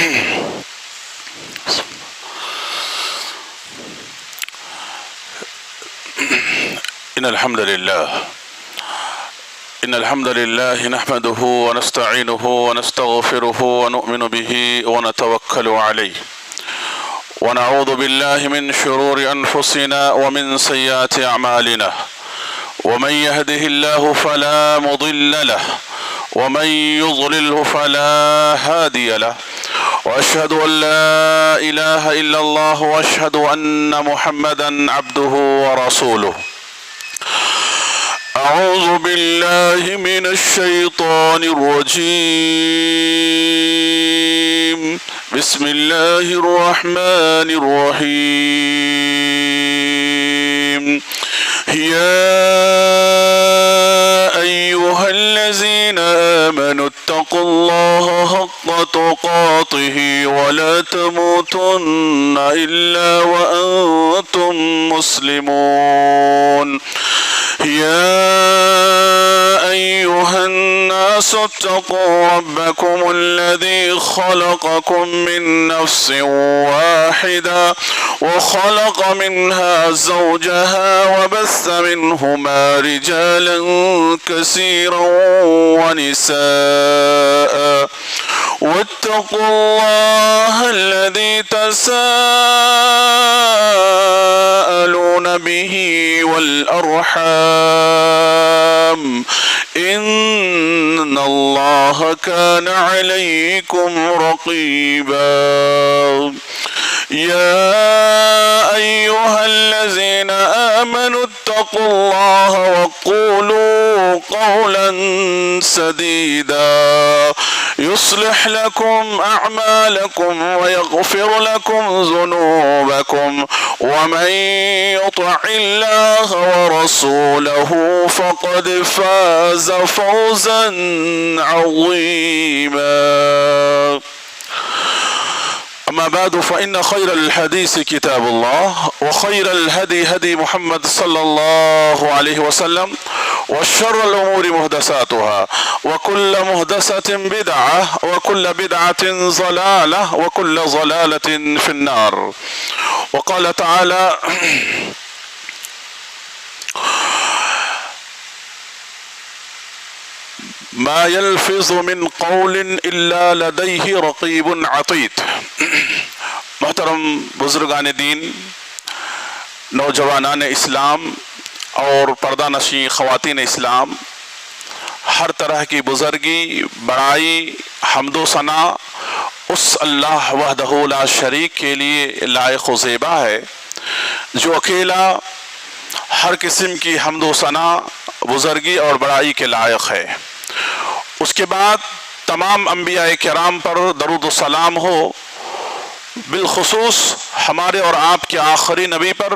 إن الحمد لله نحمده ونستعينه ونستغفره ونؤمن به ونتوكل عليه ونعوذ بالله من شرور أنفسنا ومن سيئات أعمالنا ومن يهده الله فلا مضل له ومن يضلله فلا هادي له وأشهد أن لا إله إلا الله وأشهد أن محمدا عبده ورسوله. أعوذ بالله من الشيطان الرجيم. بسم الله الرحمن الرحيم. يا أيها الذين آمنوا اتقوا الله حق تقاته ولا تموتن إلا وأنتم مسلمون. يا أيها الناس اتقوا ربكم الذي خلقكم من نفس واحدة وخلق منها زوجها وبث منهما رجالا كثيرا ونساء واتقوا الله الذي تساءلون به والأرحام إن الله كان عليكم رقيبا. يا أيها الذين آمنوا اتقوا الله وقولوا قولا سديدا يصلح لكم أعمالكم ويغفر لكم ذنوبكم ومن يطع الله ورسوله فقد فاز فوزا عظيما. أما بعد فإن خير الحديث كتاب الله وخير الهدي هدي محمد صلى الله عليه وسلم وشر الأمور محدثاتها وكل محدثة بدعة وكل بدعة ضلالة وكل ضلالة في النار. وقال تعالى ما يلفظ من قول إلا لديه رقيب عتيد. محترم بزرگان دین، نوجوانان اسلام اور پردہ نشین خواتین اسلام، ہر طرح کی بزرگی، بڑائی، حمد و ثنا اس اللہ وحدہ لا شریک کے لیے لائق و زیبا ہے جو اکیلا ہر قسم کی حمد و ثنا، بزرگی اور بڑائی کے لائق ہے۔ اس کے بعد تمام انبیاء کرام پر درود و سلام ہو، بالخصوص ہمارے اور آپ کے آخری نبی پر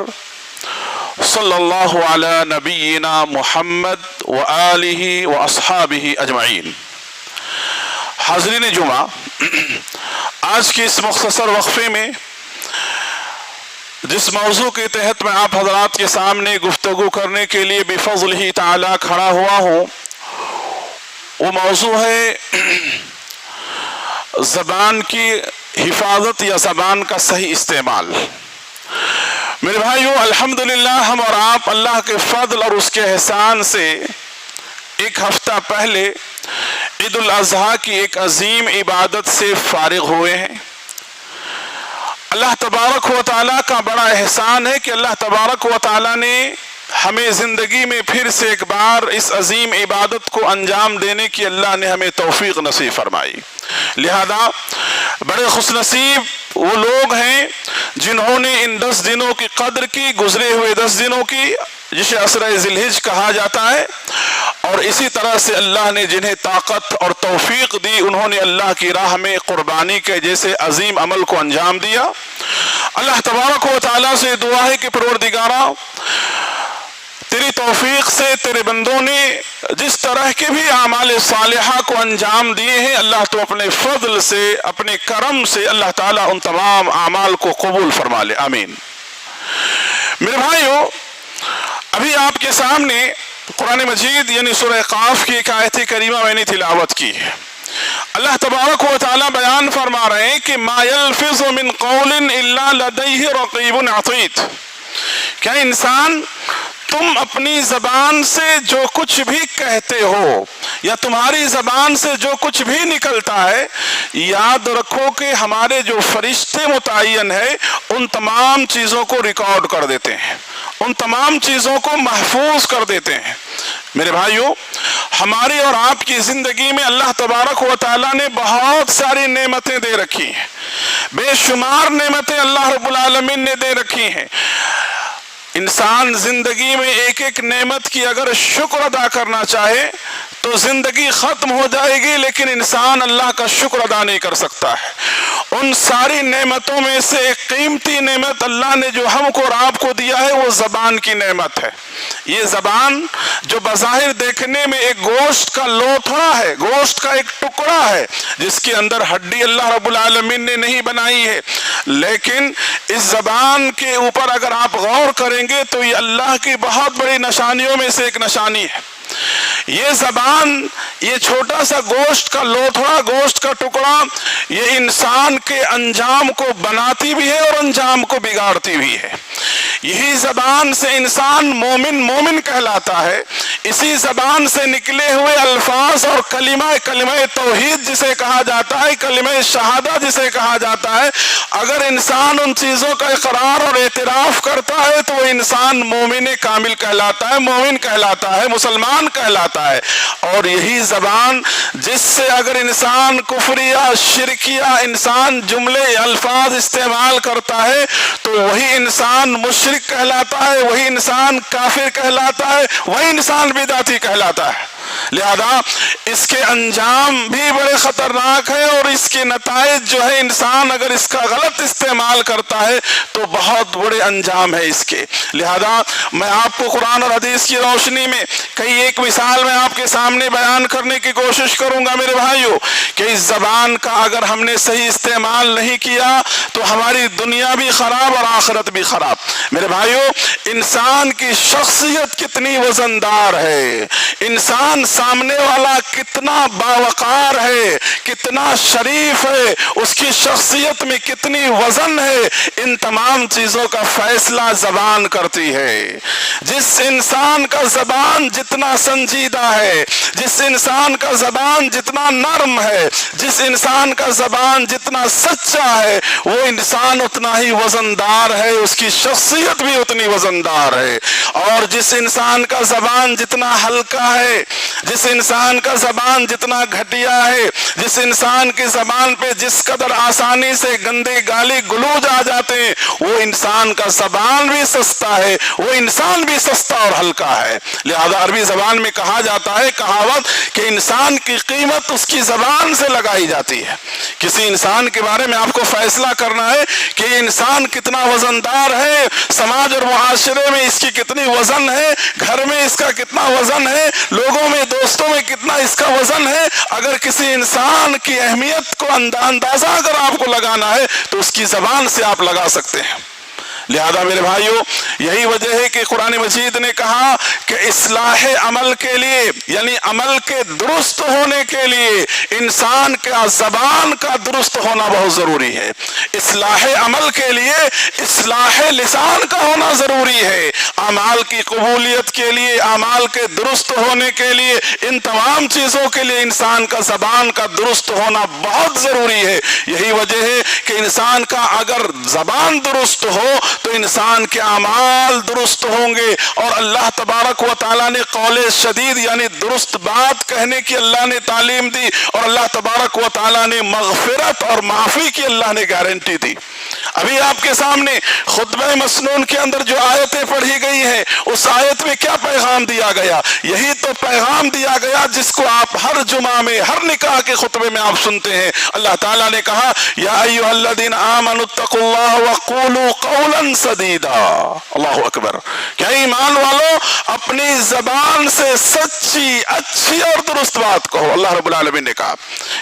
صلی اللہ علی نبینا محمد وآلہ واصحابہ اجمعین۔ حاضرین جمعہ، آج کے اس مختصر وقفے میں جس موضوع کے تحت میں آپ حضرات کے سامنے گفتگو کرنے کے لیے بفضلہ تعالی کھڑا ہوا ہوں، وہ موضوع ہے زبان کی حفاظت یا زبان کا صحیح استعمال۔ میرے بھائیو، الحمدللہ ہم اور آپ اللہ کے فضل اور اس کے احسان سے ایک ہفتہ پہلے عید الاضحیٰ کی ایک عظیم عبادت سے فارغ ہوئے ہیں۔ اللہ تبارک و تعالیٰ کا بڑا احسان ہے کہ اللہ تبارک و تعالیٰ نے ہمیں زندگی میں پھر سے ایک بار اس عظیم عبادت کو انجام دینے کی اللہ نے ہمیں توفیق نصیب فرمائی۔ لہذا بڑے خوش نصیب وہ لوگ ہیں جنہوں نے ان 10 دنوں کی قدر کی، گزرے ہوئے 10 دنوں کی، جسے عشرہ ذی الحجہ کہا جاتا ہے، اور اسی طرح سے اللہ نے جنہیں طاقت اور توفیق دی، انہوں نے اللہ کی راہ میں قربانی کے جیسے عظیم عمل کو انجام دیا۔ اللہ تبارک و تعالیٰ سے دعا ہے کہ پروردگارا، تیری توفیق سے تیرے بندوں نے جس طرح کے بھی اعمال صالحہ کو انجام دیے ہیں، اللہ تو اپنے فضل سے، اپنے کرم سے اللہ تعالیٰ ان تمام اعمال کو قبول فرما لے، آمین۔ میرے بھائیو، ابھی آپ کے سامنے قرآن مجید یعنی سورہ قاف کی ایک آیت کریمہ میں نے تلاوت کی ہے۔ اللہ تبارک و تعالی بیان فرما رہے ہیں کہ ما یلفظ من قول الا لدیہ رقیب عتید، کیا انسان تم اپنی زبان سے جو کچھ بھی کہتے ہو یا تمہاری زبان سے جو کچھ بھی نکلتا ہے، یاد رکھو کہ ہمارے جو فرشتے متعین ہے ان تمام چیزوں کو ریکارڈ کر دیتے ہیں، ان تمام چیزوں کو محفوظ کر دیتے ہیں۔ میرے بھائیو، ہماری اور آپ کی زندگی میں اللہ تبارک و تعالیٰ نے بہت ساری نعمتیں دے رکھی ہیں، بے شمار نعمتیں اللہ رب العالمین نے دے رکھی ہیں۔ انسان زندگی میں ایک ایک نعمت کی اگر شکر ادا کرنا چاہے تو زندگی ختم ہو جائے گی، لیکن انسان اللہ کا شکر ادا نہیں کر سکتا ہے۔ ان ساری نعمتوں میں سے ایک قیمتی نعمت اللہ نے جو ہم کو اور آپ کو دیا ہے وہ زبان کی نعمت ہے۔ یہ زبان جو بظاہر دیکھنے میں ایک گوشت کا لوتھڑا ہے، گوشت کا ایک ٹکڑا ہے جس کے اندر ہڈی اللہ رب العالمین نے نہیں بنائی ہے، لیکن اس زبان کے اوپر اگر آپ غور کریں گے تو یہ اللہ کی بہت بڑی نشانیوں میں سے ایک نشانی ہے۔ یہ زبان، یہ چھوٹا سا گوشت کا لوتھڑا، گوشت کا ٹکڑا، یہ انسان کے انجام کو بناتی بھی ہے اور انجام کو بگاڑتی بھی ہے۔ یہی زبان سے انسان مومن کہلاتا ہے۔ اسی زبان سے نکلے ہوئے الفاظ اور کلمہ توحید جسے کہا جاتا ہے، کلمہ شہادہ جسے کہا جاتا ہے، اگر انسان ان چیزوں کا اقرار اور اعتراف کرتا ہے تو وہ انسان مومن کامل کہلاتا ہے، مومن کہلاتا ہے، مسلمان کہلاتا ہے۔ اور یہی زبان جس سے اگر انسان کفریہ شرکیہ انسان جملے الفاظ استعمال کرتا ہے تو وہی انسان مشرک کہلاتا ہے، وہی انسان کافر کہلاتا ہے، وہی انسان بدعتی کہلاتا ہے۔ لہذا اس کے انجام بھی بڑے خطرناک ہیں اور اس کے نتائج جو ہے انسان اگر اس کا غلط استعمال کرتا ہے تو بہت بڑے انجام ہے اس کے۔ لہذا میں آپ کو قرآن اور حدیث کی روشنی میں ایک مثال میں آپ کے سامنے بیان کرنے کی کوشش کروں گا میرے بھائیو، کہ اس زبان کا اگر ہم نے صحیح استعمال نہیں کیا تو ہماری دنیا بھی خراب اور آخرت بھی خراب۔ میرے بھائیو، انسان کی شخصیت کتنی وزندار ہے، انسان سامنے والا کتنا باوقار ہے، کتنا شریف ہے، اس کی شخصیت میں کتنی وزن ہے، ان تمام چیزوں کا فیصلہ زبان کرتی ہے۔ جس انسان کا زبان جتنا سنجیدہ ہے، جس انسان کا زبان جتنا نرم ہے، جس انسان کا زبان جتنا سچا ہے، وہ انسان اتنا ہی وزندار ہے، اس کی شخصیت بھی اتنی وزندار ہے۔ اور جس انسان کا زبان جتنا ہلکا ہے، جس انسان کا زبان جتنا گھٹیا ہے، جس انسان کی زبان پہ جس قدر آسانی سے گندے گالی گلوج آ جاتے ہیں، وہ انسان کا زبان بھی سستا ہے، وہ انسان بھی سستا اور ہلکا ہے۔ لہذا عربی زبان میں کہا جاتا ہے کہاوت کہ انسان کی قیمت اس کی زبان سے لگائی جاتی ہے۔ کسی انسان کے بارے میں آپ کو فیصلہ کرنا ہے کہ یہ انسان کتنا وزندار ہے، سماج اور معاشرے میں اس کی کتنی وزن ہے، گھر میں اس کا کتنا وزن ہے، لوگوں میں دوستوں میں کتنا اس کا وزن ہے۔ اگر کسی انسان کی اہمیت کو اندازہ اگر آپ کو لگانا ہے تو اس کی زبان سے آپ لگا سکتے ہیں۔ لہذا میرے بھائیو، یہی وجہ ہے کہ قرآن مجید نے کہا کہ اصلاح عمل کے لیے، یعنی عمل کے درست ہونے کے لیے انسان کا زبان کا درست ہونا بہت ضروری ہے۔ اصلاح عمل کے لیے اصلاح لسان کا ہونا ضروری ہے۔ اعمال کی قبولیت کے لیے، اعمال کے درست ہونے کے لیے، ان تمام چیزوں کے لیے انسان کا زبان کا درست ہونا بہت ضروری ہے۔ یہی وجہ ہے کہ انسان کا اگر زبان درست ہو تو انسان کے اعمال درست ہوں گے، اور اللہ تبارک و تعالیٰ نے قول شدید یعنی درست بات کہنے کی اللہ نے تعلیم دی، اور اللہ تبارک و تعالیٰ نے مغفرت اور معافی کی اللہ نے گارنٹی دی۔ ابھی آپ کے سامنے خطبہ مسنون کے اندر جو آیتیں پڑھی گئی ہیں، اس آیت میں کیا پیغام دیا گیا؟ یہی تو پیغام دیا گیا جس کو آپ ہر جمعہ میں، ہر نکاح کے خطبے میں آپ سنتے ہیں۔ اللہ تعالیٰ نے کہا یا ایھا الذین آمنوا اتقوا اللہ وقولوا قولا قولا سدیدا. اللہ اکبر. کیا ایمان والو اپنی زبان سے سچی اچھی اور درست بات کہو. اللہ رب العالمین نے کہا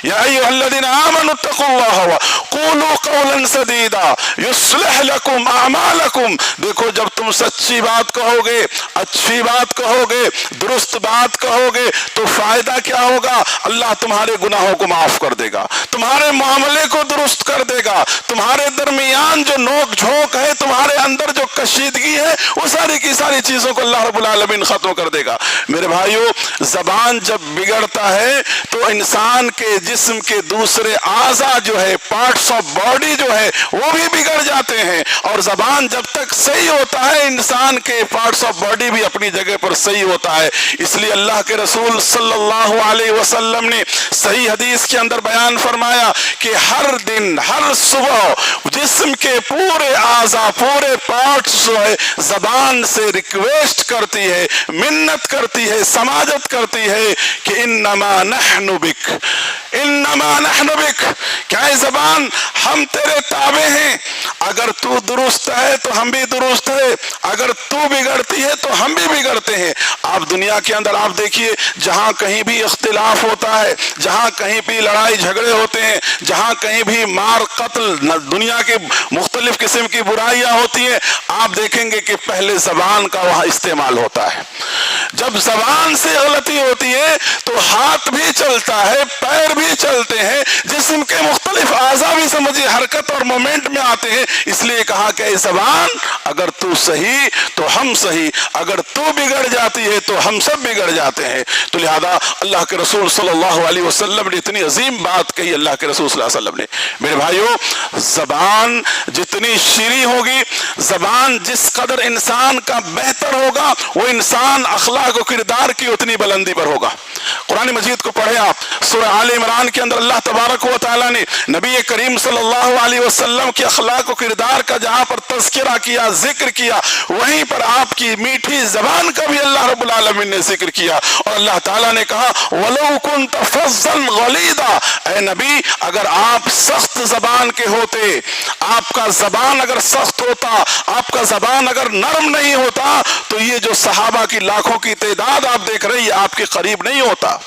یا ایھا الذین آمنوا اتقوا اللہ وقولوا قولا سدیدا یصلح لکم اعمالکم. دیکھو جب تم سچی بات کہو گے، اچھی بات کہو گے، درست بات کہو گے تو فائدہ کیا ہوگا؟ اللہ تمہارے گناہوں کو معاف کر دے گا، تمہارے معاملے کو درست کر دے گا، تمہارے درمیان جو نوک جھونک ہے، تمہارے اندر جو کشیدگی ہے، وہ ساری کی ساری چیزوں کو اللہ رب العالمین ختم کر دے گا. میرے بھائیو زبان جب بگڑتا ہے تو انسان کے جسم کے دوسرے اعضاء جو ہے، پارٹس آف باڈی جو ہے وہ بھی بگڑ جاتے ہیں. اور زبان جب تک صحیح ہوتا ہے انسان کے پارٹس آف باڈی بھی اپنی جگہ پر صحیح ہوتا ہے. اس لیے اللہ کے رسول صلی اللہ علیہ وسلم نے صحیح حدیث کے اندر بیان فرمایا کہ ہر دن ہر صبح جسم کے پورے اعضاء پورے پارٹس جو ہے زبان سے ریکویسٹ کرتی ہے، منت کرتی ہے، سماجت کرتی ہے کہ انما نحن بک، انما نحن بک. کیا ہے زبان؟ ہم تیرے تابع ہیں. اگر تو درست ہے تو ہم بھی درست ہے، اگر تو بگڑتی ہے تو ہم بھی بگڑتے ہیں. آپ دنیا کے اندر آپ دیکھیے جہاں کہیں بھی اختلاف ہوتا ہے، جہاں کہیں بھی لڑائی جھگڑے ہوتے ہیں، جہاں کہیں بھی مار قتل، دنیا کے مختلف قسم کی برائیاں ہوتی ہیں، آپ دیکھیں گے کہ پہلے زبان کا وہاں استعمال ہوتا ہے. جب زبان سے غلطی ہوتی ہے تو ہاتھ بھی چلتا ہے، پیر بھی چلتے ہیں، جسم کے مختلف اعضاء بھی سمجھیے حرکت اور مومنٹ میں آتے ہیں. اس لیے کہا کہ اے زبان اگر تو صحیح تو ہم صحیح، اگر تو بگڑ جاتی ہے تو ہم سب بگڑ جاتے ہیں. تو لہذا اللہ کے رسول صلی اللہ علیہ وسلم نے اتنی عظیم بات کہی. اللہ کے رسول صلی اللہ علیہ وسلم نے میرے بھائیو زبان جتنی شیریں ہوگی، زبان جس قدر انسان کا بہتر ہوگا، وہ انسان اخلاق و کردار کی اتنی بلندی پر ہوگا. قرآن مجید کو پڑھیں آپ، سورہ آل عمران کے اندر اللہ تبارک و تعالیٰ نے نبی کریم صلی اللہ علیہ وسلم کے اخلاق و کردار کا جہاں پر تذکرہ کیا، ذکر کیا، وہیں پر آپ کی میٹھی زبان کا بھی اللہ رب العالمین نے ذکر کیا. اور اللہ تعالیٰ نے کہا وَلَوْ كُنْتَ فَظًّا غَلِيظًا، اے نبی اگر آپ سخت زبان کے ہوتے، آپ کا زبان اگر سخت ہوتا، آپ کا زبان اگر نرم نہیں ہوتا تو یہ جو صحابہ کی لاکھوں کی تعداد آپ دیکھ رہے ہیں یہ آپ کے قریب نہیں ہوتا.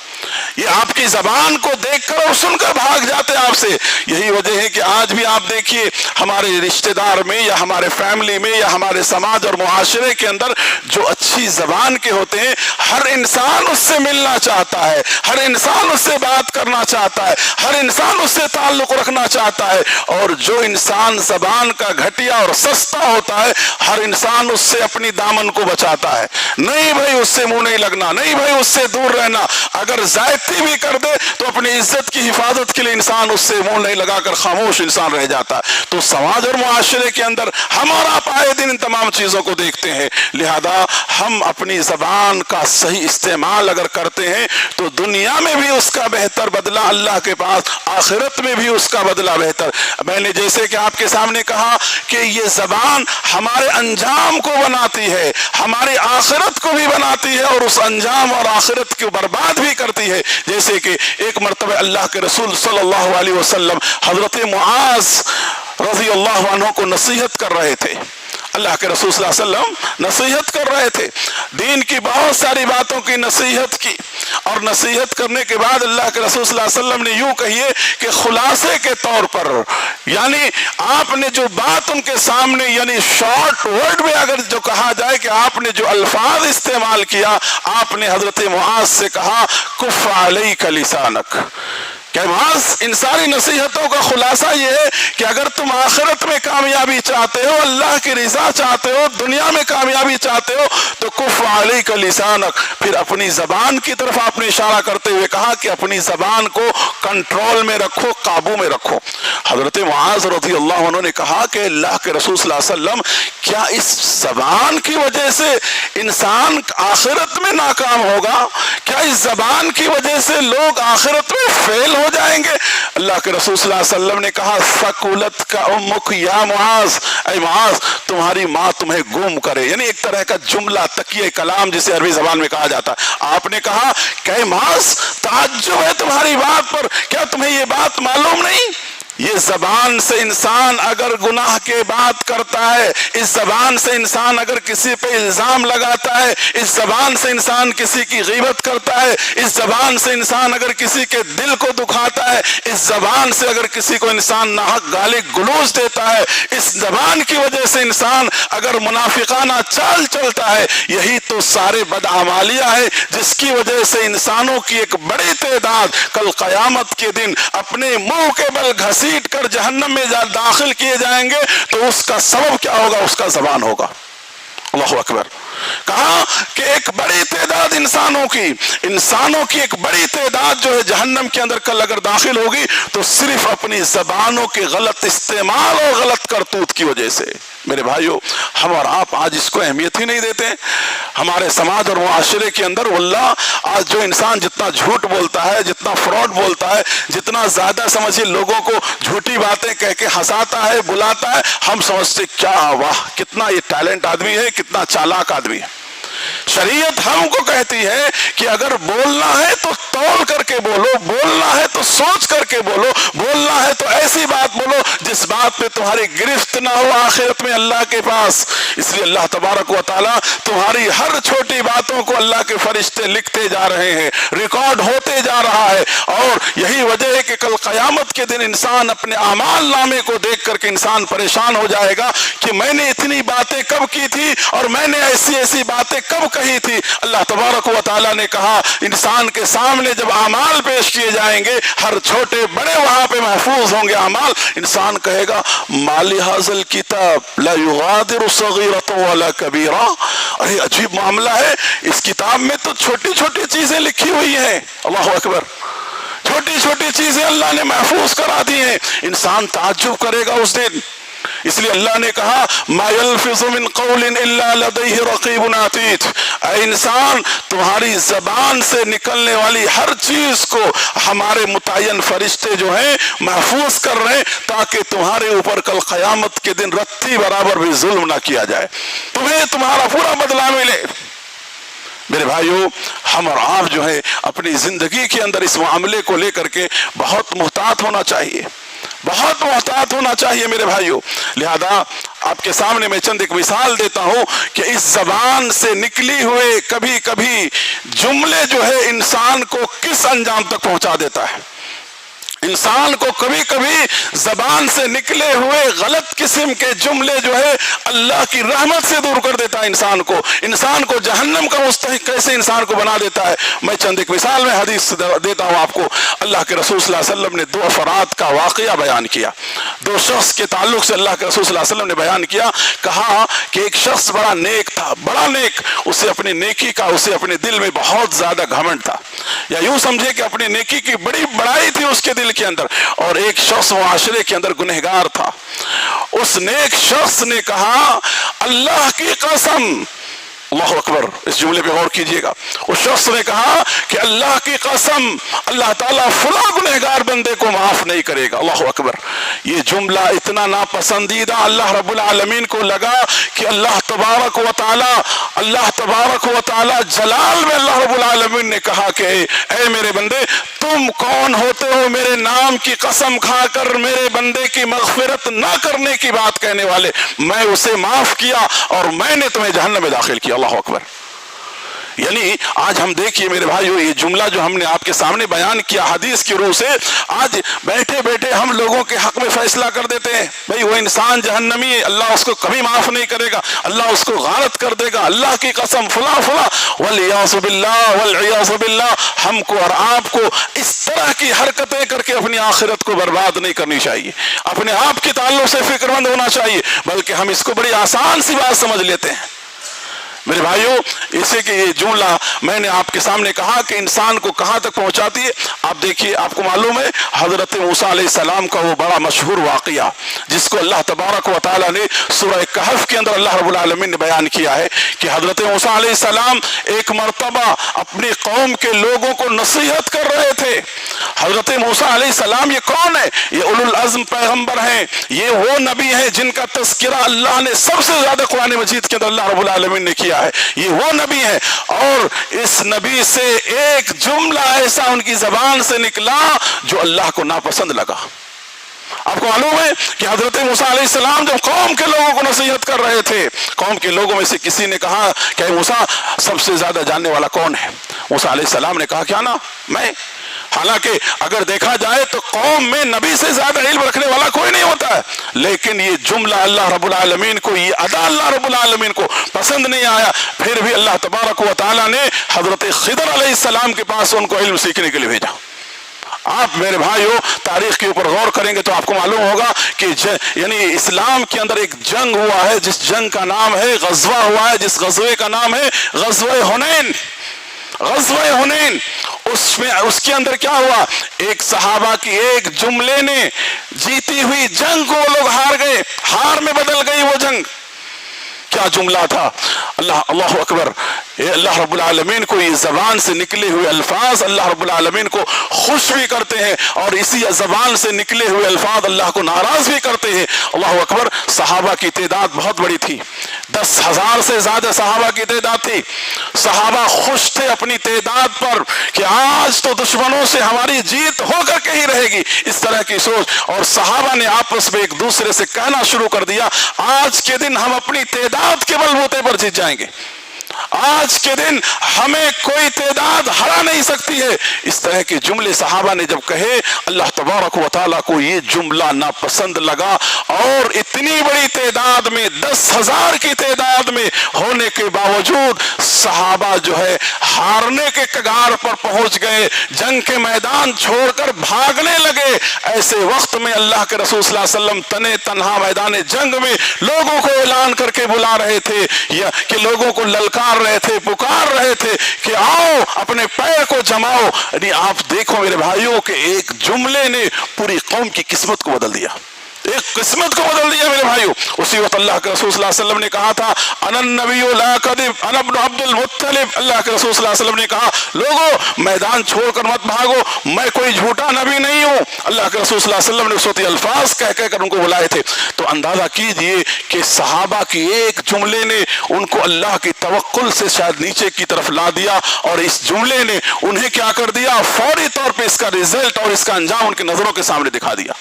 یہ آپ کی زبان کو دیکھ کر اور سن کر بھاگ جاتے آپ سے. یہی وجہ ہے کہ آج بھی آپ دیکھیے ہمارے رشتہ دار میں یا ہمارے فیملی میں یا ہمارے سماج اور معاشرے کے اندر جو اچھی زبان کے ہوتے ہیں، ہر انسان اس سے ملنا چاہتا ہے، ہر انسان اس سے بات کرنا چاہتا ہے، ہر انسان اس سے تعلق رکھنا چاہتا ہے. اور جو انسان زبان کا گھٹیا اور سستا ہوتا ہے، ہر انسان اس سے اپنی دامن کو بچاتا ہے. نہیں بھائی اس سے منہ نہیں لگنا، نہیں بھائی اس سے دور رہنا. اگر زائدتی بھی کر دے تو اپنی عزت کی حفاظت کے لیے انسان اس سے منہ نہیں لگا کر خاموش انسان رہ جاتا ہے. تو سماج اور معاشرے کے اندر ہم اور آپ آئے دن ان تمام چیزوں کو دیکھتے ہیں. لہذا ہم اپنی زبان کا صحیح استعمال اگر کرتے ہیں تو دنیا میں بھی اس کا بہتر بدلہ اللہ کے پاس، آخرت میں بھی اس کا بدلہ بہتر. میں نے جیسے کہ آپ کے سامنے کہا کہ یہ زبان ہمارے انجام کو بناتی ہے، ہماری آخرت کو بھی بناتی ہے اور اس انجام اور آخرت کو برباد بھی کرتی ہے. جیسے کہ ایک مرتبہ اللہ کے رسول صلی اللہ علیہ وسلم حضرت معاذ رضی اللہ عنہ کو نصیحت کر رہے تھے. اللہ کے رسول صلی اللہ علیہ وسلم نصیحت کر رہے تھے، دین کی بہت ساری باتوں کی نصیحت کی. اور نصیحت کرنے کے بعد اللہ کے رسول صلی اللہ علیہ وسلم نے یوں کہیے کہ خلاصے کے طور پر، یعنی آپ نے جو بات ان کے سامنے، یعنی شارٹ ورڈ میں اگر جو کہا جائے کہ آپ نے جو الفاظ استعمال کیا، آپ نے حضرت معاذ سے کہا کف علیک لسانک. کہ معاذ ان ساری نصیحتوں کا خلاصہ یہ ہے کہ اگر تم آخرت میں کامیابی چاہتے ہو، اللہ کی رضا چاہتے ہو، دنیا میں کامیابی چاہتے ہو تو کف علیک لسانک. پھر اپنی زبان کی طرف آپ نے اشارہ کرتے ہوئے کہا کہ اپنی زبان کو کنٹرول میں رکھو، قابو میں رکھو. حضرت معاذ رضی اللہ عنہ نے کہا کہ اللہ کے رسول صلی اللہ علیہ وسلم کیا اس زبان کی وجہ سے انسان آخرت میں ناکام ہوگا؟ کیا اس زبان کی وجہ سے لوگ آخرت میں فیل ہو جائیں گے؟ اللہ کے رسول صلی اللہ علیہ وسلم نے کہا ثقلت کا امک یا معاذ، اے معاذ تمہاری ماں تمہیں گم کرے. یعنی ایک طرح کا جملہ تکیہ کلام جسے عربی زبان میں کہا جاتا ہے. آپ نے کہا کہ اے معاذ تعجب ہے تمہاری بات پر، کیا تمہیں یہ بات معلوم نہیں؟ یہ زبان سے انسان اگر گناہ کے بات کرتا ہے، اس زبان سے انسان اگر کسی پہ الزام لگاتا ہے، اس زبان سے انسان کسی کی غیبت کرتا ہے، اس زبان سے انسان اگر کسی کے دل کو دکھاتا ہے، اس زبان سے اگر کسی کو انسان ناحق گالی گلوچ دیتا ہے، اس زبان کی وجہ سے انسان اگر منافقانہ چال چلتا ہے، یہی تو سارے بدعمالیاں ہیں جس کی وجہ سے انسانوں کی ایک بڑی تعداد کل قیامت کے دن اپنے منہ کے بل گھسیٹ کر جہنم میں داخل کیے جائیں گے۔ تو اس کا سبب کیا ہوگا؟ اس کا زبان ہوگا۔ اللہ اکبر۔ کہا کہ ایک بڑی تعداد انسانوں کی ایک بڑی تعداد جو ہے جہنم کے اندر کل اگر داخل ہوگی تو صرف اپنی زبانوں کے غلط استعمال اور غلط کرتوت کی وجہ سے۔ میرے بھائیو، ہم اور آپ آج اس کو اہمیت ہی نہیں دیتے۔ ہمارے سماج اور معاشرے کے اندر واللہ آج جو انسان جتنا جھوٹ بولتا ہے، جتنا فراڈ بولتا ہے، جتنا زیادہ سمجھے لوگوں کو جھوٹی باتیں کہہ کے ہنساتا ہے، بلاتا ہے، ہم سمجھتے کیا واہ کتنا یہ ٹیلنٹ آدمی ہے، کتنا چالاک آدمی ہے۔ شریعت ہم کو کہتی ہے کہ اگر بولنا ہے تو تول کر کے بولو، بولنا ہے تو سوچ کر کے بولو، بولنا ہے تو ایسی بات بولو جس بات پہ تمہاری گرفت نہ ہو آخرت میں اللہ کے پاس۔ اس لیے اللہ تبارک و تعالی تمہاری ہر چھوٹی باتوں کو اللہ کے فرشتے لکھتے جا رہے ہیں، ریکارڈ ہوتے جا رہا ہے۔ اور یہی وجہ ہے کہ کل قیامت کے دن انسان اپنے اعمال نامے کو دیکھ کر کے انسان پریشان ہو جائے گا کہ میں نے اتنی باتیں کب کی تھی اور میں نے ایسی ایسی باتیں کب کہی تھی۔ اللہ تبارک و تعالیٰ نے کہا انسان کے سامنے جب اعمال پیش کیے جائیں گے، ہر چھوٹے بڑے وہاں پہ محفوظ ہوں گے اعمال، انسان کہے گا ما لہذا الکتاب لا یغادر صغیرۃ ولا کبیرہ، ارے عجیب معاملہ ہے، اس کتاب میں تو چھوٹی چھوٹی چیزیں لکھی ہوئی ہیں۔ اللہ اکبر، چھوٹی چھوٹی چیزیں اللہ نے محفوظ کرا دی ہیں۔ انسان تعجب کرے گا اس دن۔ اس لیے اللہ نے کہا ما یلفظ من قول الا لدیہ رقیب عتید، اے انسان تمہاری زبان سے نکلنے والی ہر چیز کو ہمارے متعین فرشتے جو ہیں محفوظ کر رہے ہیں تاکہ تمہارے اوپر کل قیامت کے دن رتی برابر بھی ظلم نہ کیا جائے، تمہیں تمہارا پورا بدلہ ملے۔ میرے بھائیو، ہم اور آپ جو ہے اپنی زندگی کے اندر اس معاملے کو لے کر کے بہت محتاط ہونا چاہیے، بہت محتاط ہونا چاہیے میرے بھائیو۔ لہذا آپ کے سامنے میں چند ایک مثال دیتا ہوں کہ اس زبان سے نکلی ہوئے کبھی کبھی جملے جو ہے انسان کو کس انجام تک پہنچا دیتا ہے۔ انسان کو کبھی کبھی زبان سے نکلے ہوئے غلط قسم کے جملے جو ہے اللہ کی رحمت سے دور کر دیتا ہے، انسان کو جہنم کا مستحق کیسے انسان کو بنا دیتا ہے۔ میں چند ایک مثال میں حدیث دیتا ہوں آپ کو۔ اللہ کے رسول صلی اللہ علیہ وسلم نے دو افراد کا واقعہ بیان کیا، دو شخص کے تعلق سے اللہ کے رسول صلی اللہ علیہ وسلم نے بیان کیا۔ کہا کہ ایک شخص بڑا نیک تھا، بڑا نیک، اسے اپنی نیکی کا اسے اپنے دل میں بہت زیادہ گھمنڈ تھا، یا یوں سمجھے کہ اپنی نیکی کی بڑی بڑائی تھی اس کے دل کے اندر، اور ایک شخص معاشرے کے اندر گنہگار تھا۔ اس نیک شخص نے کہا اللہ کی قسم، اللہ اکبر، اس جملے پہ غور کیجئے گا، اس شخص نے کہا کہ اللہ کی قسم اللہ تعالیٰ فلاں گنہگار بندے کو معاف نہیں کرے گا۔ اللہ اکبر، یہ جملہ اتنا ناپسندیدہ اللہ رب العالمین کو لگا کہ اللہ تبارک و تعالیٰ جلال میں اللہ رب العالمین نے کہا کہ اے میرے بندے تم کون ہوتے ہو میرے نام کی قسم کھا کر میرے بندے کی مغفرت نہ کرنے کی بات کہنے والے، میں اسے معاف کیا اور میں نے تمہیں جہنم میں داخل کیا۔ اللہ اکبر۔ یعنی آج ہم دیکھیے میرے بھائیو، یہ جملہ جو ہم نے آپ کے سامنے بیان کیا حدیث کی روح سے، آج بیٹھے بیٹھے ہم لوگوں کے حق میں فیصلہ کر دیتے ہیں، بھئی وہ انسان جہنمی ہے، اللہ اس کو کبھی معاف نہیں کرے گا، اللہ اس کو غارت کر دے گا، اللہ کی قسم فلاں فلاں، والعیاذ باللہ۔ ہم کو اور آپ کو اس طرح کی حرکتیں کر کے اپنی آخرت کو برباد نہیں کرنی چاہیے، اپنے آپ کے تعلق سے فکر مند ہونا چاہیے، بلکہ ہم اس کو بڑی آسان سی بات سمجھ لیتے ہیں۔ میرے بھائیو، اسے کہ یہ جملہ میں نے آپ کے سامنے کہا کہ انسان کو کہاں تک پہنچاتی ہے۔ آپ دیکھیے، آپ کو معلوم ہے حضرت موسیٰ علیہ السلام کا وہ بڑا مشہور واقعہ جس کو اللہ تبارک و تعالیٰ نے سورہ کہف کے اندر اللہ رب العالمین نے بیان کیا ہے کہ حضرت موسیٰ علیہ السلام ایک مرتبہ اپنی قوم کے لوگوں کو نصیحت کر رہے تھے۔ حضرت موسیٰ علیہ السلام یہ کون ہے؟ یہ اولو العزم پیغمبر ہیں، یہ وہ نبی ہیں جن کا تذکرہ اللہ نے سب سے زیادہ قرآن مجید کے اندر اللہ رب العالمین نے کیا ہے، یہ وہ نبی ہے، اور اس نبی سے ایک جملہ ایسا ان کی زبان سے نکلا جو اللہ کو ناپسند لگا۔ آپ کو معلوم ہے کہ حضرت موسیٰ علیہ السلام جب قوم کے لوگوں کو نصیحت کر رہے تھے، قوم کے لوگوں میں سے کسی نے کہا کہ اے موسیٰ سب سے زیادہ جاننے والا کون ہے؟ موسیٰ علیہ السلام نے کہا کیا نا میں، حالانکہ اگر دیکھا جائے تو قوم میں نبی سے زیادہ علم رکھنے والا کوئی نہیں ہوتا ہے، لیکن یہ جملہ اللہ رب العالمین کو، یہ ادا اللہ رب العالمین کو پسند نہیں آیا، پھر بھی اللہ تبارک و تعالیٰ نے حضرت خضر علیہ السلام کے پاس ان کو علم سیکھنے کے لیے بھیجا۔ آپ میرے بھائیو تاریخ کے اوپر غور کریں گے تو آپ کو معلوم ہوگا کہ یعنی اسلام کے اندر ایک جنگ ہوا ہے، جس جنگ کا نام ہے غزوہ ہوا ہے، جس غزوے کا نام ہے غزوہ حنین۔ غزوہ حنین اس کے اندر کیا ہوا؟ ایک صحابہ کی ایک جملے نے جیتی ہوئی جنگ کو وہ لوگ ہار گئے، ہار میں بدل گئی وہ جنگ۔ کیا جملہ تھا؟ اللہ اکبر، اللہ رب العالمین کو یہ زبان سے نکلے ہوئے الفاظ اللہ رب العالمین کو خوش بھی کرتے ہیں، اور اسی زبان سے نکلے ہوئے الفاظ اللہ کو ناراض بھی کرتے ہیں۔ اللہ اکبر، صحابہ کی تعداد بہت بڑی تھی، 10,000 سے زیادہ صحابہ کی تعداد تھی۔ صحابہ خوش تھے اپنی تعداد پر کہ آج تو دشمنوں سے ہماری جیت ہو کر کے ہی رہے گی، اس طرح کی سوچ، اور صحابہ نے آپس میں ایک دوسرے سے کہنا شروع کر دیا آج کے دن ہم اپنی تعداد کے بلبوتے پر جیت جائیں گے، آج کے دن ہمیں کوئی تعداد ہرا نہیں سکتی ہے۔ اس طرح کے جملے صحابہ نے جب کہے، اللہ تبارک و تعالیٰ کو یہ جملہ ناپسند لگا، اور اتنی بڑی تعداد میں 10,000 کی تعداد میں ہونے کے باوجود صحابہ جو ہے ہارنے کے کگار پر پہنچ گئے، جنگ کے میدان چھوڑ کر بھاگنے لگے۔ ایسے وقت میں اللہ کے رسول صلی اللہ علیہ وسلم تنے تنہا میدان جنگ میں لوگوں کو اعلان کر کے بلا رہے تھے، یا کہ لوگوں کو للکار رہے تھے، پکار رہے تھے کہ آؤ اپنے پیر کو جماؤ۔ یعنی آپ دیکھو میرے بھائیوں کہ ایک جملے نے پوری قوم کی قسمت کو بدل دیا، ایک قسمت کو بدل دیا میرے بھائیوں۔ اسی وقت اللہ کے رسول صلی اللہ علیہ وسلم نے کہا تھا انا النبی لا کذب انا ابن عبد المطلب، اللہ کے رسول صلی اللہ علیہ وسلم نے کہا لوگوں میدان چھوڑ کر مت بھاگو، میں کوئی جھوٹا نبی نہیں ہوں۔ اللہ کے رسول صلی اللہ علیہ وسلم نے صوتی الفاظ کہہ کر ان کو بلائے تھے۔ تو اندازہ کیجئے کہ صحابہ کی ایک جملے نے ان کو اللہ کی توکل سے شاید نیچے کی طرف لا دیا، اور اس جملے نے انہیں کیا کر دیا، فوری طور پہ اس کا رزلٹ اور اس کا انجام ان کی نظروں کے سامنے دکھا دیا۔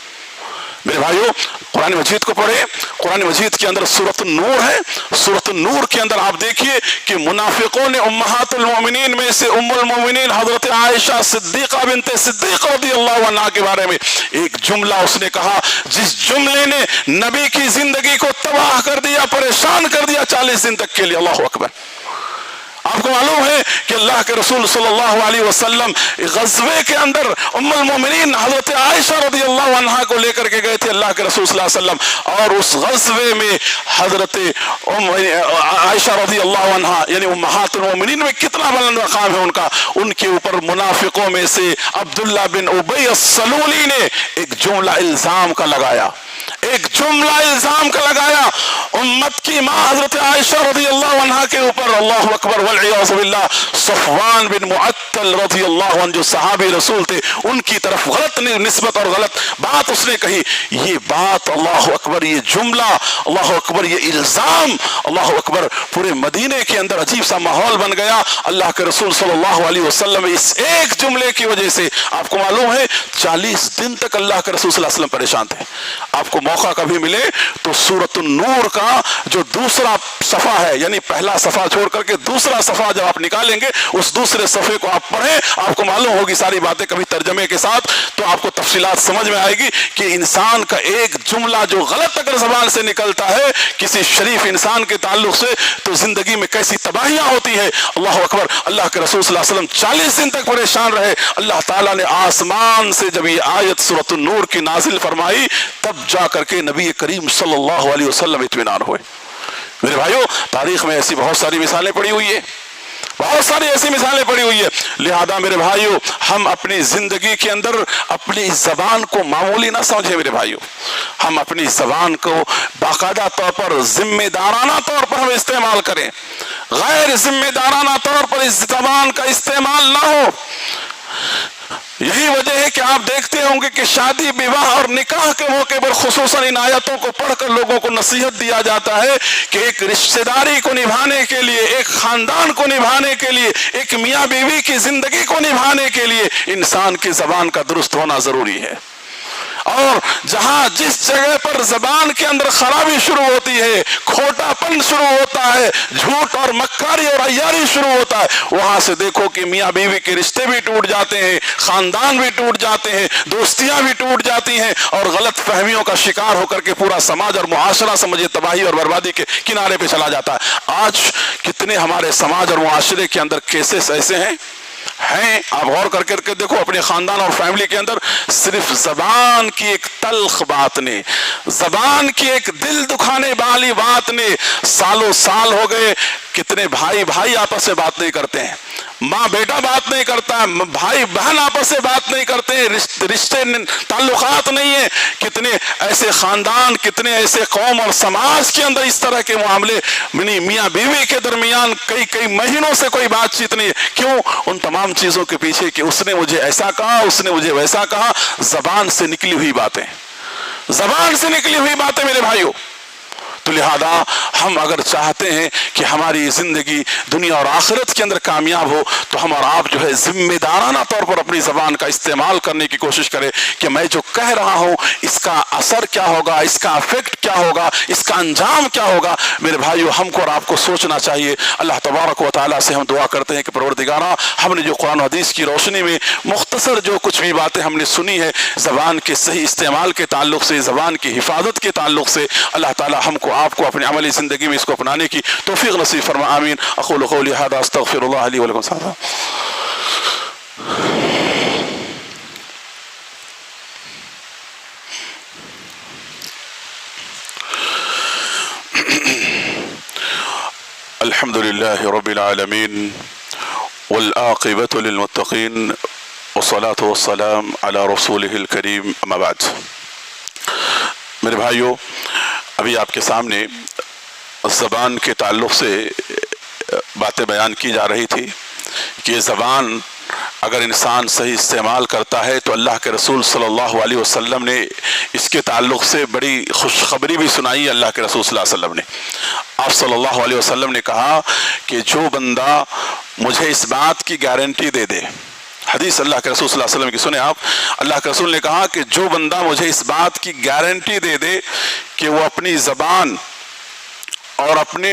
میرے بھائیو قرآن مجید کو پڑھیں، قرآن مجید کے اندر سورۃ النور ہے، سورۃ النور کے اندر آپ دیکھیے کہ منافقوں نے امہات المومنین میں سے ام المومنین حضرت عائشہ صدیقہ بنت صدیق رضی اللہ عنہا کے بارے میں ایک جملہ اس نے کہا جس جملے نے نبی کی زندگی کو تباہ کر دیا، پریشان کر دیا 40 دن تک کے لیے۔ اللہ اکبر، آپ کو معلوم ہے کہ اللہ کے رسول صلی اللہ علیہ وسلم غزوے کے اندر ام المومنین حضرت عائشہ رضی اللہ عنہا کو لے کر کے گئے تھے اللہ کے رسول صلی اللہ علیہ وسلم، اور اس غزوے میں حضرت عائشہ رضی اللہ عنہا یعنی امہات المومنین میں کتنا بلند مقام ہے ان کا، ان کے اوپر منافقوں میں سے عبداللہ بن ابی السلولی نے ایک جملہ الزام کا لگایا، ایک جملہ الزام کا لگایا امت کی ماں حضرت عائشہ رضی اللہ عنہا کے اوپر۔ اللہ اکبر والعیاذ باللہ، صفوان بن معطل رضی اللہ عنہ جو صحابی رسول تھے ان کی طرف غلط نسبت اور غلط بات اس نے کہی۔ یہ بات اللہ اکبر، یہ جملہ اللہ اکبر، یہ الزام اللہ اکبر، پورے مدینے کے اندر عجیب سا ماحول بن گیا۔ اللہ کے رسول صلی اللہ علیہ وسلم اس ایک جملے کی وجہ سے آپ کو معلوم ہے 40 دن تک اللہ کے رسول صلی اللہ علیہ وسلم پریشان تھے۔ آپ کو موقع کبھی ملے تو سورۃ النور کا جو دوسرا صفحہ ہے، یعنی پہلا صفحہ چھوڑ کر کے دوسرا صفحہ جب آپ نکالیں گے اس دوسرے صفحے کو آپ پڑھیں، آپ کو معلوم ہوگی ساری باتیں کبھی ترجمے کے ساتھ، تو آپ کو تفصیلات سمجھ میں آئے گی کہ انسان کا ایک جملہ جو غلط اگر زبان سے نکلتا ہے کسی شریف انسان کے تعلق سے تو زندگی میں کیسی تباہیاں ہوتی ہے۔ اللہ اکبر، اللہ کے رسول صلی اللہ علیہ وسلم 40 دن تک پریشان رہے۔ اللہ تعالیٰ نے آسمان سے جب یہ آیت سورۃ النور کی نازل فرمائی تب جا کر کے نبی کریم صلی اللہ علیہ وسلم اطمینان ہوئے۔ میرے بھائیوں تاریخ میں ایسی بہت ساری مثالیں پڑی ہوئی ہیں، بہت ساری ایسی مثالیں پڑی ہوئی ہے۔ لہذا میرے بھائیوں ہم اپنی زندگی کے اندر اپنی زبان کو معمولی نہ سمجھیں میرے بھائیوں، ہم اپنی زبان کو باقاعدہ طور پر ذمہ دارانہ طور پر ہم استعمال کریں، غیر ذمہ دارانہ طور پر اس زبان کا استعمال نہ ہو۔ یہی وجہ ہے کہ آپ دیکھتے ہوں گے کہ شادی بیواہ اور نکاح کے موقع پر خصوصاً ان آیتوں کو پڑھ کر لوگوں کو نصیحت دیا جاتا ہے کہ ایک رشتہ داری کو نبھانے کے لیے، ایک خاندان کو نبھانے کے لیے، ایک میاں بیوی کی زندگی کو نبھانے کے لیے انسان کی زبان کا درست ہونا ضروری ہے۔ اور جہاں جس جگہ پر زبان کے اندر خرابی شروع ہوتی ہے، کھوٹا پن شروع ہوتا ہے، جھوٹ اور مکاری اور عیاری شروع ہوتا ہے، وہاں سے دیکھو کہ میاں بیوی کے رشتے بھی ٹوٹ جاتے ہیں، خاندان بھی ٹوٹ جاتے ہیں، دوستیاں بھی ٹوٹ جاتی ہیں، اور غلط فہمیوں کا شکار ہو کر کے پورا سماج اور معاشرہ سمجھے تباہی اور بربادی کے کنارے پہ چلا جاتا ہے۔ آج کتنے ہمارے سماج اور معاشرے کے اندر کیسز ایسے ہیں آپ غور کر کے دیکھو اپنے خاندان اور فیملی کے اندر، صرف زبان کی ایک تلخ بات نے، زبان کی ایک دل دکھانے والی بات نے سالوں سال ہو گئے کتنے بھائی آپس سے بات نہیں کرتے ہیں، ماں بیٹا بات نہیں کرتا، بھائی بہن آپس سے بات نہیں کرتے ہیں، رشتے تعلقات نہیں ہیں، کتنے ایسے خاندان، کتنے ایسے قوم اور سماج کے اندر اس طرح کے معاملے، میاں بیوی کے درمیان کئی مہینوں سے کوئی بات چیت نہیں ہے۔ کیوں؟ ان تمام چیزوں کے پیچھے کہ اس نے مجھے ایسا کہا، اس نے مجھے ویسا کہا، زبان سے نکلی ہوئی باتیں، زبان سے نکلی ہوئی باتیں میرے بھائیوں۔ تو لہذا ہم اگر چاہتے ہیں کہ ہماری زندگی دنیا اور آخرت کے اندر کامیاب ہو تو ہم اور آپ جو ہے ذمہ دارانہ طور پر اپنی زبان کا استعمال کرنے کی کوشش کریں کہ میں جو کہہ رہا ہوں اس کا اثر کیا ہوگا، اس کا افیکٹ کیا ہوگا، اس کا انجام کیا ہوگا۔ میرے بھائیو، ہم کو اور آپ کو سوچنا چاہیے۔ اللہ تبارک و تعالیٰ سے ہم دعا کرتے ہیں کہ پروردگارہ، ہم نے جو قرآن و حدیث کی روشنی میں مختصر جو کچھ بھی باتیں ہم نے سنی ہے زبان کے صحیح استعمال کے تعلق سے، زبان کی حفاظت کے تعلق سے، اللہ تعالیٰ ہم کو آپ کو اپنی عملی زندگی میں اس کو اپنانے کی توفیق نصیب فرما، آمین۔ اقول قولی ھذا استغفر اللہ لی ولکم۔ الحمد للہ رب العالمین والعاقبۃ للمتقین والصلاة والسلام علی رسولہ الکریم، اما بعد۔ میرے بھائیو، ابھی آپ کے سامنے زبان کے تعلق سے باتیں بیان کی جا رہی تھی کہ زبان اگر انسان صحیح استعمال کرتا ہے تو اللہ کے رسول صلی اللہ علیہ وسلم نے اس کے تعلق سے بڑی خوشخبری بھی سنائی۔ اللہ کے رسول صلی اللہ علیہ وسلم نے، آپ صلی اللہ علیہ وسلم نے کہا کہ جو بندہ مجھے اس بات کی گارنٹی دے دے، حدیث اللہ کے رسول صلی اللہ علیہ وسلم کی سنیں آپ، اللہ کے رسول نے کہا کہ جو بندہ مجھے اس بات کی گارنٹی دے دے کہ وہ اپنی زبان اور اپنے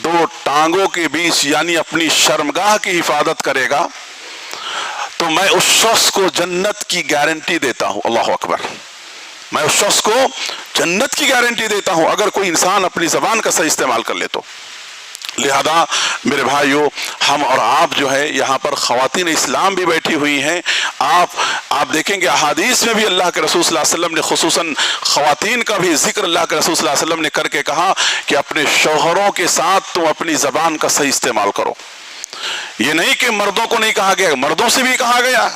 دو ٹانگوں کے بیچ یعنی اپنی شرمگاہ کی حفاظت کرے گا تو میں اس شخص کو جنت کی گارنٹی دیتا ہوں۔ اللہ اکبر، میں اس شخص کو جنت کی گارنٹی دیتا ہوں اگر کوئی انسان اپنی زبان کا صحیح استعمال کر لے تو۔ لہذا میرے بھائیو، ہم اور آپ جو ہے یہاں پر خواتین اسلام بھی بیٹھی ہوئی ہیں، آپ دیکھیں گے احادیث میں بھی اللہ کے رسول صلی اللہ علیہ وسلم نے خصوصاً خواتین کا بھی ذکر اللہ کے رسول صلی اللہ علیہ وسلم نے کر کے کہا کہ اپنے شوہروں کے ساتھ تم اپنی زبان کا صحیح استعمال کرو۔ یہ نہیں کہ مردوں کو نہیں کہا گیا، مردوں سے بھی کہا گیا،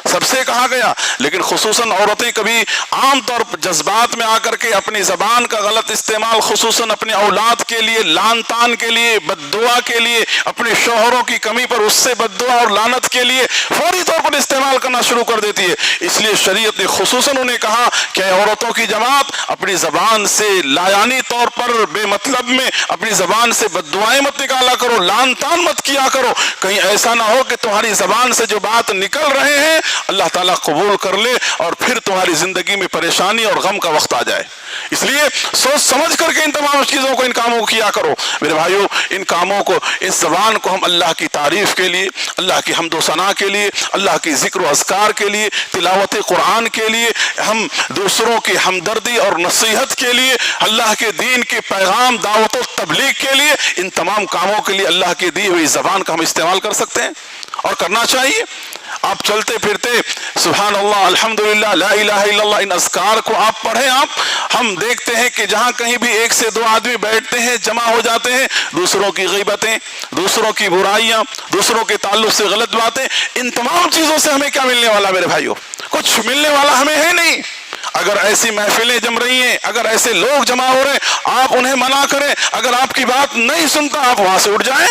سب سے کہا گیا، لیکن خصوصاً عورتیں کبھی عام طور پر جذبات میں آ کر کے اپنی زبان کا غلط استعمال خصوصاً اپنے اولاد کے لیے، لعن طعن کے لیے، بد دعا کے لیے، اپنے شوہروں کی کمی پر اس سے بد دعا اور لعنت کے لیے فوری طور پر استعمال کرنا شروع کر دیتی ہے۔ اس لیے شریعت نے خصوصاً انہیں کہا کہ عورتوں کی جماعت اپنی زبان سے لایانی طور پر بے مطلب میں اپنی زبان سے بد دعائیں مت نکالا کرو، لعن طعن مت کیا کرو، کہیں ایسا نہ ہو کہ تمہاری زبان سے جو بات نکل رہے ہیں اللہ تعالیٰ قبول کر لے اور پھر تمہاری زندگی میں پریشانی اور غم کا وقت آ جائے۔ اس لیے سوچ سمجھ کر کے ان تمام چیزوں کو، ان کاموں کو کیا کرو میرے بھائیو۔ ان کاموں کو، اس زبان کو ہم اللہ کی تعریف کے لیے، اللہ کی حمد و ثنا کے لیے، اللہ کی ذکر و اذکار کے لیے، تلاوت قرآن کے لیے، ہم دوسروں کی ہمدردی اور نصیحت کے لیے، اللہ کے دین کے پیغام، دعوت و تبلیغ کے لیے، ان تمام کاموں کے لیے اللہ کی دی ہوئی زبان کا ہم استعمال کر سکتے ہیں اور کرنا چاہیے۔ آپ چلتے پھرتے سبحان اللہ، الحمدللہ، لا الہ الا اللہ، ان اذکار کو آپ پڑھیں۔ ہم دیکھتے ہیں کہ جہاں کہیں بھی ایک سے دو آدمی بیٹھتے ہیں، جمع ہو جاتے ہیں، دوسروں کی غیبتیں، دوسروں کی برائیاں، دوسروں کے تعلق سے غلط باتیں، ان تمام چیزوں سے ہمیں کیا ملنے والا میرے بھائیو؟ کچھ ملنے والا ہمیں ہے نہیں۔ اگر ایسی محفلیں جم رہی ہیں، اگر ایسے لوگ جمع ہو رہے ہیں، آپ انہیں منع کریں، اگر آپ کی بات نہیں سنتا آپ وہاں سے اٹھ جائیں۔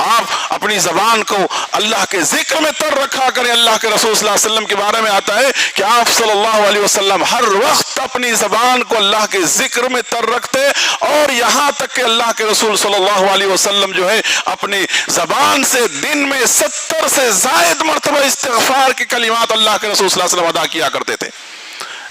آپ اپنی زبان کو اللہ کے ذکر میں تر رکھا کریں۔ اللہ کے رسول صلی اللہ علیہ وسلم کے بارے میں آتا ہے کہ آپ صلی اللہ علیہ وسلم ہر وقت اپنی زبان کو اللہ کے ذکر میں تر رکھتے، اور یہاں تک کہ اللہ کے رسول صلی اللہ علیہ وسلم جو ہے اپنی زبان سے دن میں 70 سے زائد مرتبہ استغفار کے کلمات اللہ کے رسول صلی اللہ علیہ وسلم ادا کیا کرتے تھے۔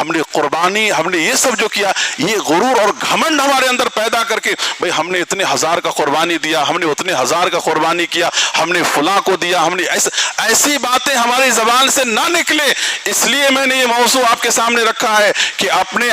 ہم نے قربانی، ہم نے یہ سب جو کیا، یہ غرور اور گھمنڈ ہمارے اندر پیدا کر کے بھئی ہم نے اتنے ہزار کا قربانی دیا، ہم نے اتنے ہزار کا قربانی کیا، ہم نے فلاں کو دیا، ہم نے ایسی باتیں ہماری زبان سے نہ نکلے، اس لیے میں نے یہ موضوع آپ کے سامنے رکھا ہے کہ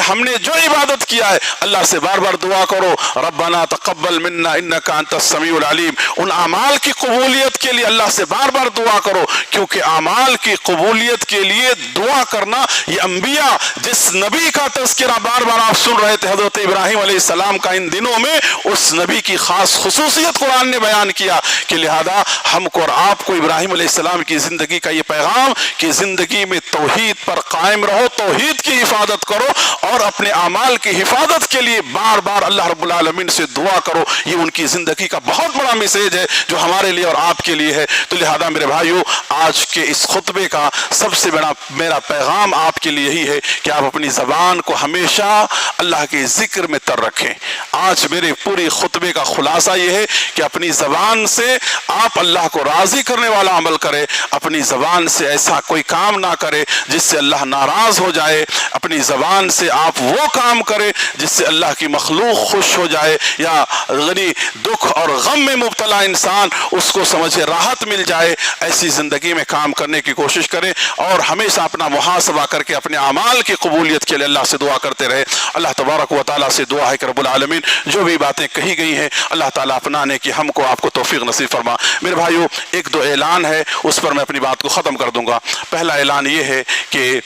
ہم نے جو عبادت کیا ہے اللہ سے بار بار دعا کرو، ربنا تقبل منا انک انت السمیع العلیم. ان اعمال کی قبولیت کے لیے اللہ سے بار بار دعا کرو، کیونکہ اعمال کی قبولیت کے لیے دعا کرنا، یہ انبیاء جس نبی کا تذکرہ بار بار آپ سن رہے تھے حضرت ابراہیم علیہ السلام کا ان دنوں میں، اس نبی کی خاص خصوصیت قرآن نے بیان کیا کہ لہذا ہم کو اور آپ کو ابراہیم علیہ السلام کی زندگی کا یہ پیغام کہ زندگی میں توحید پر قائم رہو، توحید کی حفاظت کرو اور اپنے اعمال کی حفاظت کے لیے بار بار اللہ رب العالمین سے دعا کرو. یہ ان کی زندگی کا بہت بڑا میسیج ہے جو ہمارے لیے اور آپ کے لیے ہے. تو لہذا میرے بھائیو، آج کے اس خطبے کا سب سے بڑا میرا پیغام آپ کے لیے یہی ہے کہ آپ اپنی زبان کو ہمیشہ اللہ کے ذکر میں تر رکھیں. آج میرے پوری خطبے کا خلاصہ یہ ہے کہ اپنی زبان سے آپ اللہ کو راضی کرنے والا عمل کریں، اپنی زبان سے ایسا کوئی کام نہ کرے جس سے اللہ ناراض ہو جائے، اپنی زبان سے آپ وہ کام کریں جس سے اللہ کی مخلوق خوش ہو جائے، یا غنی دکھ اور غم میں مبتلا انسان اس کو سمجھے راحت مل جائے. ایسی زندگی میں کام کرنے کی کوشش کریں اور ہمیشہ اپنا محاسبہ کر کے اپنے اعمال کی قبولیت کے لیے اللہ سے دعا کرتے رہے. اللہ تبارک و تعالیٰ سے دعا ہے کہ رب العالمین جو بھی باتیں کہی گئی ہیں اللہ تعالیٰ اپنانے کی ہم کو آپ کو توفیق نصیب فرما. میرے بھائیو، ایک دو اعلان ہے، اس پر میں اپنی بات کو ختم کر دوں گا. پہلا اعلان یہ ہے کہ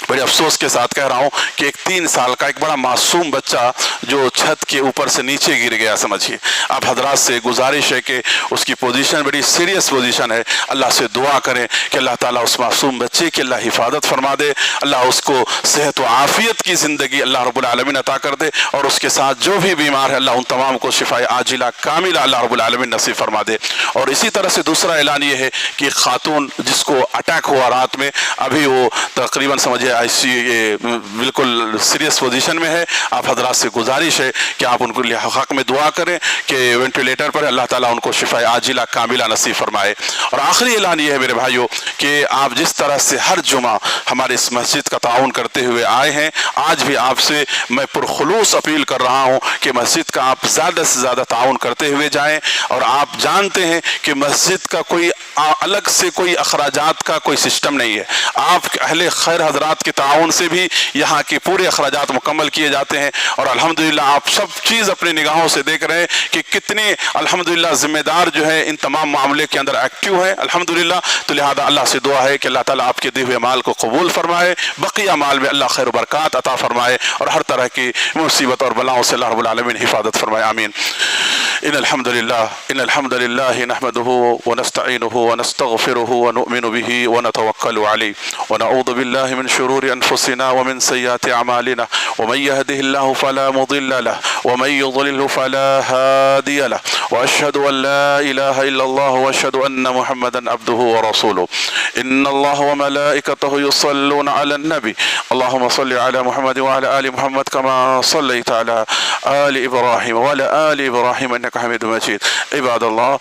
بڑے افسوس کے ساتھ کہہ رہا ہوں کہ ایک 3 سال کا ایک بڑا معصوم بچہ جو چھت کے اوپر سے نیچے گر گیا. سمجھیے، آپ حضرات سے گزارش ہے کہ اس کی پوزیشن بڑی سیریس پوزیشن ہے. اللہ سے دعا کریں کہ اللہ تعالیٰ اس معصوم بچے کی اللہ حفاظت فرما دے، اللہ اس کو صحت و عافیت کی زندگی اللہ رب العالمین عطا کر دے، اور اس کے ساتھ جو بھی بیمار ہے اللہ ان تمام کو شفائے عاجلہ کاملہ اللہ رب العالمین نصیب فرما دے. اور اسی طرح سے دوسرا اعلان یہ ہے کہ خاتون جس کو اٹیک ہوا رات میں، ابھی وہ تقریباً سمجھے یہ بالکل سیریس پوزیشن میں ہے. آپ حضرات سے گزارش ہے کہ آپ ان کو حق میں دعا کریں کہ وینٹیلیٹر پر اللہ تعالیٰ ان کو شفاء عاجلہ کاملہ نصیب فرمائے. اور آخری اعلان یہ ہے میرے بھائیوں کہ آپ جس طرح سے ہر جمعہ ہمارے اس مسجد کا تعاون کرتے ہوئے آئے ہیں، آج بھی آپ سے میں پرخلوص اپیل کر رہا ہوں کہ مسجد کا آپ زیادہ سے زیادہ تعاون کرتے ہوئے جائیں. اور آپ جانتے ہیں کہ مسجد کا کوئی الگ سے کوئی اخراجات کا کوئی سسٹم نہیں ہے. آپ اہل خیر حضرات کے تعاون سے بھی یہاں کے پورے اخراجات مکمل کیے جاتے ہیں. اور الحمدللہ آپ سب چیز اپنے نگاہوں سے دیکھ رہے ہیں کہ کتنے الحمدللہ ذمہ دار جو ہے ان تمام معاملے کے اندر ایکٹیو ہیں الحمدللہ. تو لہذا اللہ سے دعا ہے کہ اللہ تعالیٰ آپ کے دیے ہوئے مال کو قبول فرمائے، بقیہ مال میں اللہ خیر و برکات عطا فرمائے، اور ہر طرح کی مصیبت اور بلاؤں سے اللہ رب العالمین حفاظت فرمائے. آمین. ان الحمد لله نحمده ونستعينه ونستغفره ونؤمن به ونتوكل عليه ونعوذ بالله من شرور أنفسنا ومن سيئات أعمالنا، ومن يهده الله فلا مضل له ومن يضلل فلا هادي له، وأشهد أن لا إله إلا الله وأشهد أن محمدا عبده ورسوله. إن الله وملائكته يصلون على النبي، اللهم صل على محمد وعلى آل محمد كما صليت على آل إبراهيم وعلى آل إبراهيم إنك حميد مجيد. عباد الله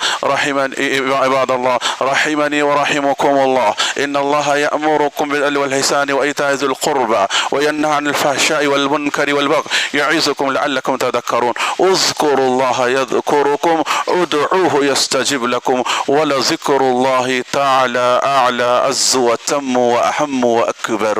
رحمني ورحمكم الله، إن الله يأمركم بالعدل والإحسان وإيتاء ذي القربى وينهى عن الفحشاء والمنكر والبغي يعظكم لعلكم تذكرون. اذكروا الله يذكركم، ادعوه يستجب لكم، ولذكر الله تعالى أعلى عز وتم وأهم وأكبر.